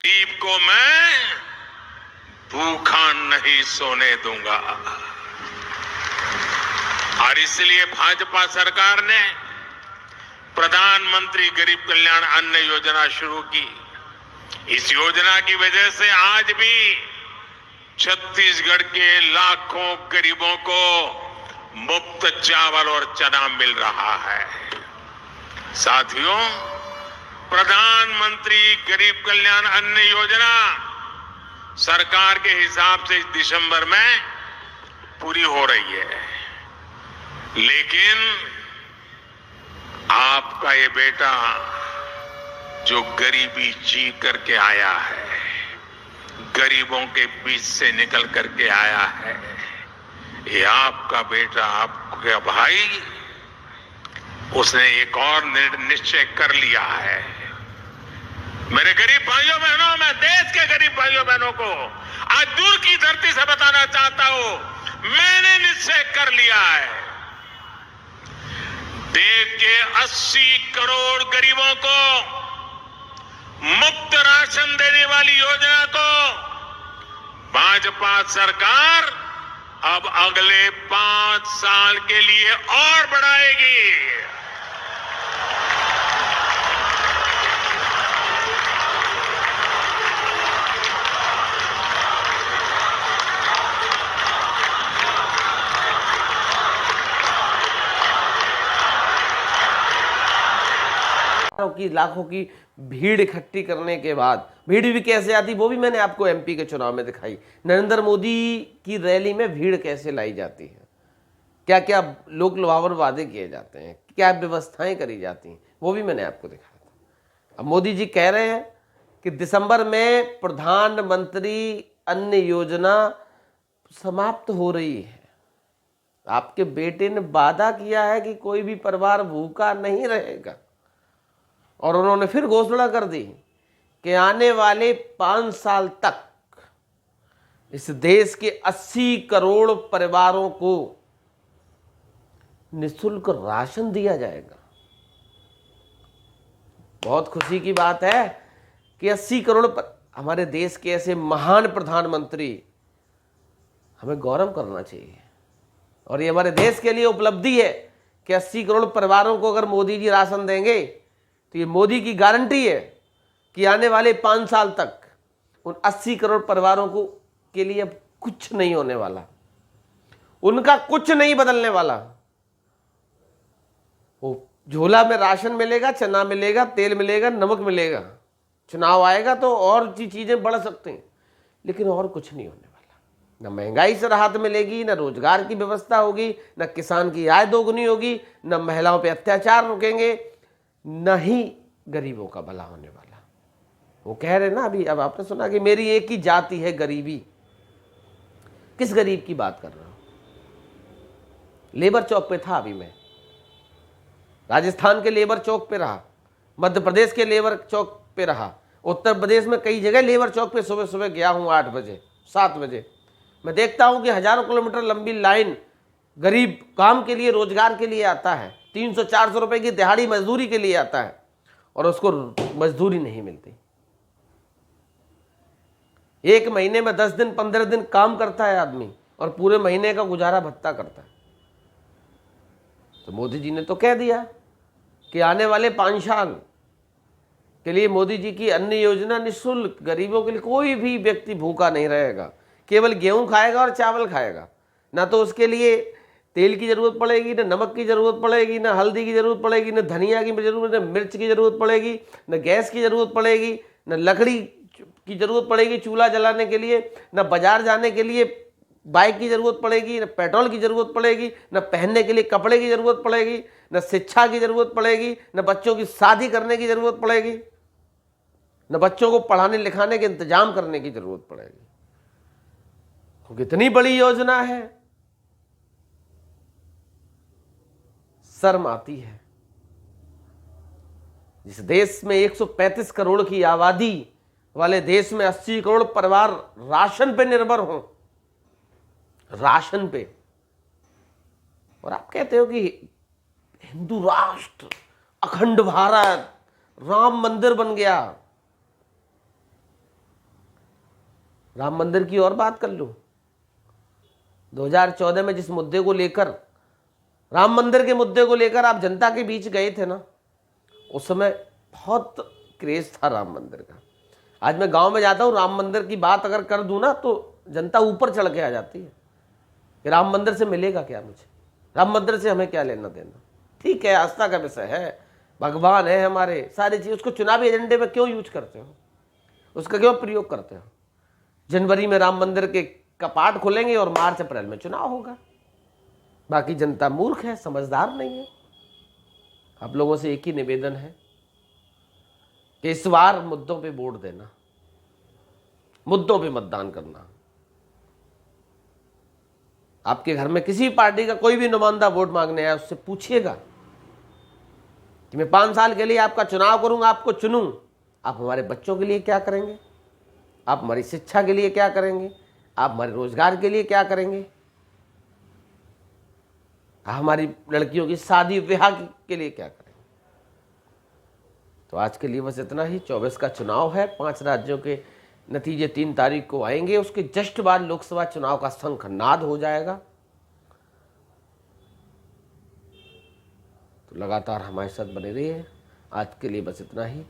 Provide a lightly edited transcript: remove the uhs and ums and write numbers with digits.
गरीब को मैं भूखा नहीं सोने दूंगा। और इसलिए भाजपा सरकार ने प्रधानमंत्री गरीब कल्याण अन्न योजना शुरू की। इस योजना की वजह से आज भी छत्तीसगढ़ के लाखों गरीबों को मुफ्त चावल और चना मिल रहा है। साथियों, प्रधानमंत्री गरीब कल्याण अन्न योजना सरकार के हिसाब से इस दिसंबर में पूरी हो रही है, लेकिन आपका ये बेटा जो गरीबी जी करके आया है, गरीबों के बीच से निकल करके आया है, ये आपका बेटा, आपका भाई, उसने एक और निश्चय कर लिया है। मेरे गरीब भाइयों बहनों, मैं देश के गरीब भाइयों बहनों को आज दूर की धरती से बताना चाहता हूं, मैंने निश्चय कर लिया है। देश के 80 करोड़ गरीबों को मुफ्त राशन देने वाली योजना को भाजपा सरकार अब अगले 5 साल के लिए और बढ़ाएगी। की लाखों की भीड़ इकट्ठी करने के बाद, भीड़ भी कैसे आती वो भी मैंने आपको एमपी के चुनाव में दिखाई। नरेंद्र मोदी की रैली में भीड़ कैसे लाई जाती है, क्या क्या लोक लुभावन वादे किए जाते हैं, क्या व्यवस्थाएं करी जाती हैं, वो भी मैंने आपको दिखाया था। अब मोदी जी कह रहे हैं कि दिसंबर में प्रधानमंत्री अन्न योजना समाप्त हो रही है। आपके बेटे ने वादा किया है कि कोई भी परिवार भूखा नहीं रहेगा, और उन्होंने फिर घोषणा कर दी कि आने वाले 5 साल तक इस देश के 80 करोड़ परिवारों को निःशुल्क राशन दिया जाएगा। बहुत खुशी की बात है कि 80 करोड़ हमारे देश के ऐसे महान प्रधानमंत्री, हमें गौरव करना चाहिए। और ये हमारे देश के लिए उपलब्धि है कि 80 करोड़ परिवारों को अगर मोदी जी राशन देंगे तो ये मोदी की गारंटी है कि आने वाले 5 साल तक उन 80 करोड़ परिवारों को के लिए अब कुछ नहीं होने वाला, उनका कुछ नहीं बदलने वाला। वो झोला में राशन मिलेगा, चना मिलेगा, तेल मिलेगा, नमक मिलेगा। चुनाव आएगा तो और चीजें बढ़ सकती हैं, लेकिन और कुछ नहीं होने वाला। न महंगाई से राहत मिलेगी, न रोजगार की व्यवस्था होगी, न किसान की आय दोगुनी होगी, न महिलाओं पे अत्याचार रुकेंगे, न ही गरीबों का भला होने वाला। वो कह रहे ना अभी, अब आपने सुना कि मेरी एक ही जाति है गरीबी। किस गरीब की बात कर रहा हूं? लेबर चौक पे था अभी मैं, राजस्थान के लेबर चौक पे रहा, मध्य प्रदेश के लेबर चौक पे रहा, उत्तर प्रदेश में कई जगह लेबर चौक पे सुबह सुबह गया हूं 8 बजे 7 बजे। मैं देखता हूं कि हजारों किलोमीटर लंबी लाइन गरीब काम के लिए, रोजगार के लिए आता है। 300-400 रुपए की दिहाड़ी मजदूरी के लिए आता है और उसको मजदूरी नहीं मिलती। एक महीने में 10 दिन 15 दिन काम करता है आदमी और पूरे महीने का गुजारा भत्ता करता है। तो मोदी जी ने तो कह दिया कि आने वाले 5 साल के लिए मोदी जी की अन्न योजना निःशुल्क, गरीबों के लिए कोई भी व्यक्ति भूखा नहीं रहेगा। केवल गेहूं खाएगा और चावल खाएगा, ना तो उसके लिए तेल की जरूरत पड़ेगी, न नमक की जरूरत पड़ेगी, न हल्दी की जरूरत पड़ेगी, न धनिया की जरूरत, न मिर्च की जरूरत पड़ेगी, न गैस की जरूरत पड़ेगी, न लकड़ी की जरूरत पड़ेगी चूल्हा जलाने के लिए, न बाजार जाने के लिए बाइक की जरूरत पड़ेगी, न पेट्रोल की जरूरत पड़ेगी, न पहनने के लिए कपड़े की जरूरत पड़ेगी, न शिक्षा की जरूरत पड़ेगी, न बच्चों की शादी करने की जरूरत पड़ेगी, न बच्चों को पढ़ाने लिखाने के इंतजाम करने की जरूरत पड़ेगी। कितनी बड़ी योजना है, शर्म आती है। जिस देश में 135 करोड़ की आबादी वाले देश में 80 करोड़ परिवार राशन पे निर्भर हों, राशन पे, और आप कहते हो कि हिंदू राष्ट्र, अखंड भारत, राम मंदिर बन गया। राम मंदिर की और बात कर लूं, 2014 में जिस मुद्दे को लेकर, राम मंदिर के मुद्दे को लेकर आप जनता के बीच गए थे ना, उस समय बहुत क्रेज था राम मंदिर का। आज मैं गांव में जाता हूं, राम मंदिर की बात अगर कर दूं ना तो जनता ऊपर चढ़ के आ जाती है कि राम मंदिर से मिलेगा क्या मुझे, राम मंदिर से हमें क्या लेना देना। ठीक है, आस्था का विषय है, भगवान है हमारे, सारी चीज, उसको चुनावी एजेंडे में क्यों यूज करते हो, उसका क्यों प्रयोग करते हो। जनवरी में राम मंदिर के कपाट खुलेंगे और मार्च अप्रैल में चुनाव होगा। बाकी जनता मूर्ख है, समझदार नहीं है। आप लोगों से एक ही निवेदन है कि इस बार मुद्दों पे वोट देना, मुद्दों पे मतदान करना। आपके घर में किसी पार्टी का कोई भी नुमाइंदा वोट मांगने आया, उससे पूछिएगा कि मैं 5 साल के लिए आपका चुनाव करूंगा, आपको चुनूं, आप हमारे बच्चों के लिए क्या करेंगे, आप हमारी शिक्षा के लिए क्या करेंगे, आप हमारे रोजगार के लिए क्या करेंगे, आप हमारी लड़कियों की शादी ब्याह के लिए क्या करेंगे। तो आज के लिए बस इतना ही। 24 का चुनाव है, 5 राज्यों के नतीजे 3 तारीख को आएंगे, उसके जस्ट बाद लोकसभा चुनाव का शंखनाद हो जाएगा। तो लगातार हमारे साथ बने रहिए। आज के लिए बस इतना ही।